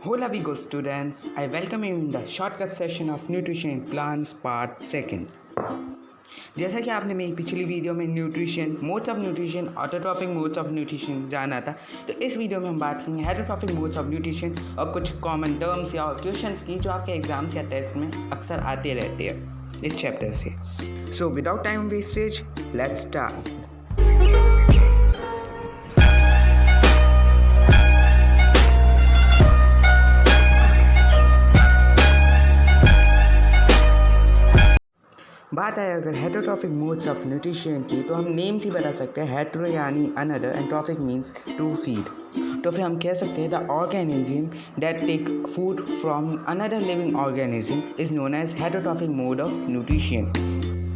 Hola Vigo students, I welcome you in the shortcut session of Nutrition in Plants Part 2nd. जैसा कि आपने मेरी पिछली video में nutrition, modes of nutrition, autotrophic modes of nutrition जाना था, तो इस वीडियो में हम बात करेंगे हेटरोट्रॉफिक मोड्स ऑफ न्यूट्रिशन और कुछ कॉमन टर्म्स या क्वेश्चंस की जो आपके एग्जाम्स या टेस्ट में अक्सर आते रहते हैं इस चैप्टर से। So without time wastage let's start. बात आए अगर हेटरोट्रॉफिक मोड्स ऑफ न्यूट्रिशन की, तो हम नेम से बता सकते हैं। हेटरो यानी another and trophic means to feed. तो फिर हम कह सकते हैं the organism that take food from another living organism is known as heterotrophic mode of nutrition.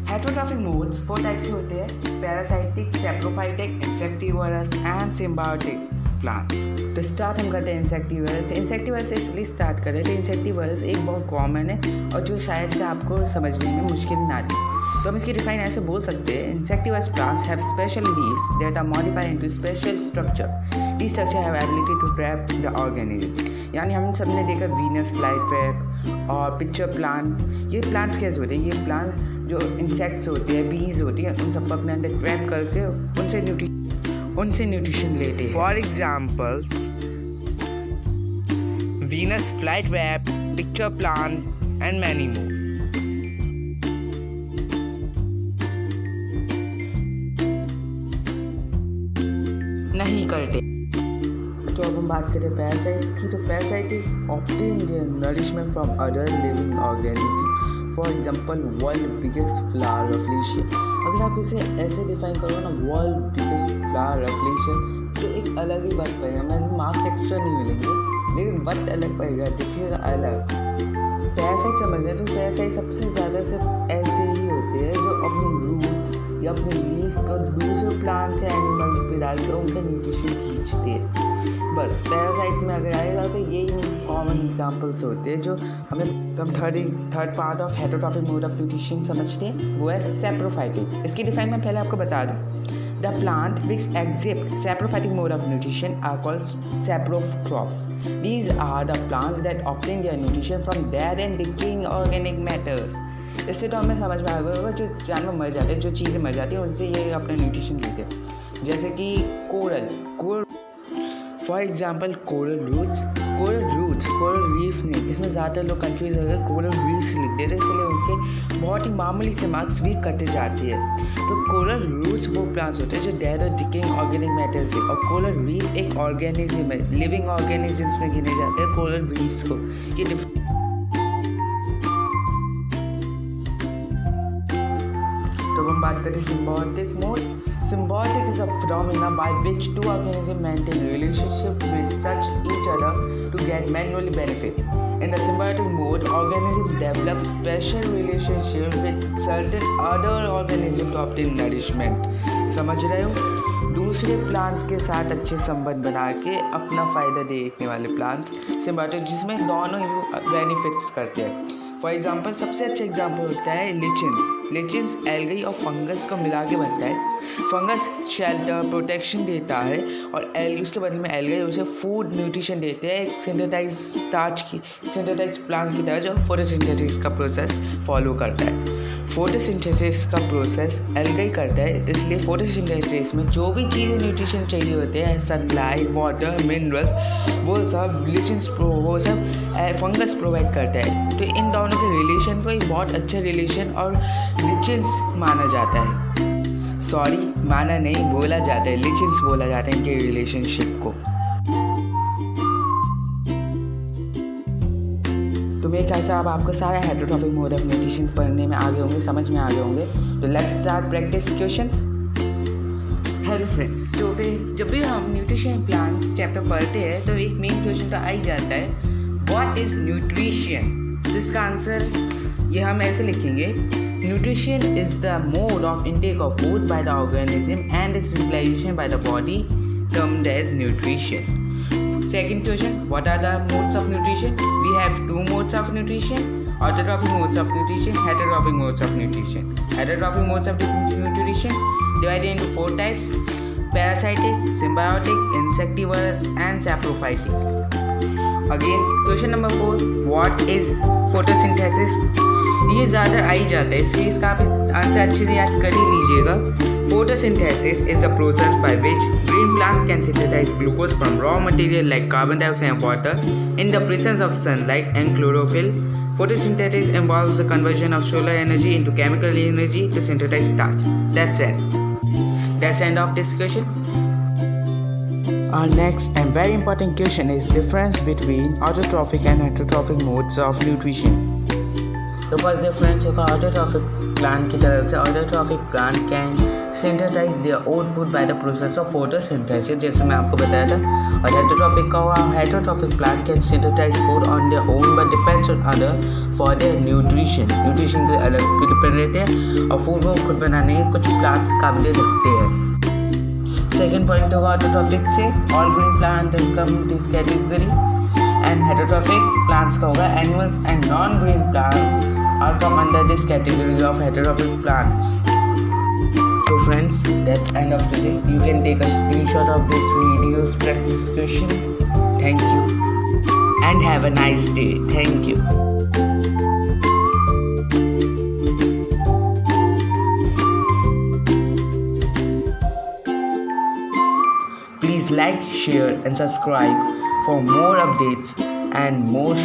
Heterotrophic modes 4 type से होते हैं: parasitic, saprophytic, insectivorous and symbiotic plants. तो स्टार्ट हम करते हैं इंसेक्टिवरस। इंसेक्टिवरस से इसलिए स्टार्ट करें तो इंसेक्टिवरस एक बहुत कॉमन है और जो शायद से आपको समझने में मुश्किल ना आती। तो हम इसकी डिफाइन ऐसे बोल सकते हैं: insectivorous plants have special leaves that are modified into special structure. This structure have ability to trap the organism. यानी हम सब ने देखा वीनस फ्लाईट्रैप और पिक्चर प्लांट। ये प्लांट्स कैसे होते हैं? ये प्लांट जो इंसेक्ट्स होते हैं, बीज होती हैं, उन सबको अपने अंदर ट्रैप करके उनसे न्यूट्रिशन लेते हैं। For examples Venus flytrap, pitcher plant and many more. नहीं करते। तो अब हम बात करें पैरासाइट की, तो parasite obtain their nourishment from other living organism. For example world biggest flower rafflesia. अगर आप इसे ऐसे डिफाइन करो ना, वर्ल्ड बिगेस्ट फ्लावर रफ्लेशिया, तो एक अलग ही बात पाएगा। हमें मार्क्स एक्स्ट्रा नहीं मिलेंगे, लेकिन वक्त अलग पाएगा, देखिएगा अलग। पैरासाइट समझ रहे हैं तो पैरासाइट सबसे ज़्यादा सिर्फ ऐसे ही होते हैं जो अपने रूट्स या अपने लीव्स को दूसरे प्लांट्स या एनिमल्स पे डालकर उनका न्यूट्रिशन खींचते हैं। बस पैरासाइट में अगर आएगा तो यही कॉमन एग्जांपल्स होते हैं जो हमें हम third part of heterotrophic mode of nutrition समझते हैं, वो है सैप्रोफाइटिक। इसकी डिफाइन मैं पहले आपको बता दूँ। The plant which exhibit saprophytic mode of nutrition are called saprotrophs. These are the plants that obtain their nutrition from dead and decaying organic matters. इससे तो हमें समझ में आ गया होगा, जो जानवर मर जाते हैं, जो चीज़ें मर जाती हैं, उनसे ये अपना न्यूट्रिशन लेते हैं। जैसे कि coral for example coral reef नहीं, इसमें ज़्यादातर लोग कंफ्यूज हो गए, कोरल रीफ्स लिख देते, इसलिए उनके बहुत ही मामूली से मार्क्स भी कटे जाती है। तो कोरल रूट्स वो प्लांट्स होते हैं जो डेड और डिकेइंग ऑर्गेनिक मैटर से, और कोरल रीफ एक ऑर्गेनिज्म है, लिविंग ऑर्गेनिजम्स में गिने जाते हैं कोरल रीफ्स को। ये तो हम बात करें symbiotic mode. Symbiotic is a phenomena by which two organisms maintain a relationship with such each other to get mutual benefit. In the symbiotic mode, organisms develop special relationship with certain other organisms to obtain nourishment. समझ रहे हो? दूसरे plants के साथ अच्छे संबंध बना के अपना फ़ायदा देखने वाले प्लांट्स सिम्बायोटिक, जिसमें दोनों बेनिफिट्स करते हैं। फॉर एग्जाम्पल सबसे अच्छा एग्जाम्पल होता है लिचिन्स एल्गी और फंगस को मिला के बनता है। फंगस शेल्टर प्रोटेक्शन देता है और एल्गी उसके बदले में एल्गी उसे फूड न्यूट्रिशन देते हैं, एक सिंथेटाइज प्लांट की तरह जो फोटोसिंथेसिस का प्रोसेस फॉलो करता है। फोटोसिंथेसिस का प्रोसेस एल्गी करता है, इसलिए फोटोसिंथेसिस में जो भी चीज़ें न्यूट्रिशन चाहिए होते हैं, सनलाइट, वाटर, मिनरल्स, वो सब फंगस प्रोवाइड करता है। तो इन दोनों के रिलेशन को एक बहुत अच्छा रिलेशन और लिचिन्स माना जाता है। सॉरी, माना नहीं, बोला जाता है, लिचिन्स बोला जाता है इनके रिलेशनशिप को। तो मेरे ख्याल से अब आपको सारा हेटरोट्रॉफिक मोड ऑफ न्यूट्रिशन पढ़ने में आगे होंगे, समझ में आगे होंगे। तो let's start practice questions. Hello friends, तो फिर जब भी हम न्यूट्रिशन प्लांट्स चैप्टर पढ़ते हैं तो एक मेन क्वेश्चन तो आ ही जाता है, व्हाट इज न्यूट्रिशन? तो इसका आंसर ये हम ऐसे लिखेंगे: nutrition is the mode of intake of food by the organism and its utilisation by the body termed as nutrition. Second question, what are the modes of nutrition? We have 2 modes of nutrition: autotrophic modes of nutrition, heterotrophic modes of nutrition. Heterotrophic modes of nutrition divided into 4 types: parasitic, symbiotic, insectivorous and saprophytic. Again, question number 4, what is photosynthesis? ये ज़्यादा आ ही जाता है, इसलिए इसका आप answer अच्छे से याद कर ही लीजिएगा. Photosynthesis is a process by which green plants can synthesize glucose from raw material like carbon dioxide and water in the presence of sunlight and chlorophyll. Photosynthesis involves the conversion of solar energy into chemical energy to synthesize starch. That's it. That's the end of this question. Our next and very important question is difference between autotrophic and heterotrophic modes of nutrition. तो first difference होगा autotrophic plant की तरफ से. Autotrophic plant can synthesise their own food by the process of photosynthesis, जैसे मैं आपको बताया था. और हेटरोट्रॉफिक का हुआ heterotrophic plant can synthesise food on their own but depends on other for their nutrition. Nutrition के अलग भी डिपेंड रहते हैं और फूड वो खुद बनाने के कुछ प्लांट्स काबिलियत रखते हैं. सेकेंड पॉइंट होगा ऑटोट्रॉफिक से all green plant come this category. And heterotrophic plants का होगा animals and non green plants are come under this category of heterotrophic plants. So friends, that's end of today. You can take a screenshot of this video's practice question. Thank you and have a nice day. Thank you. Please like, share and subscribe for more updates and more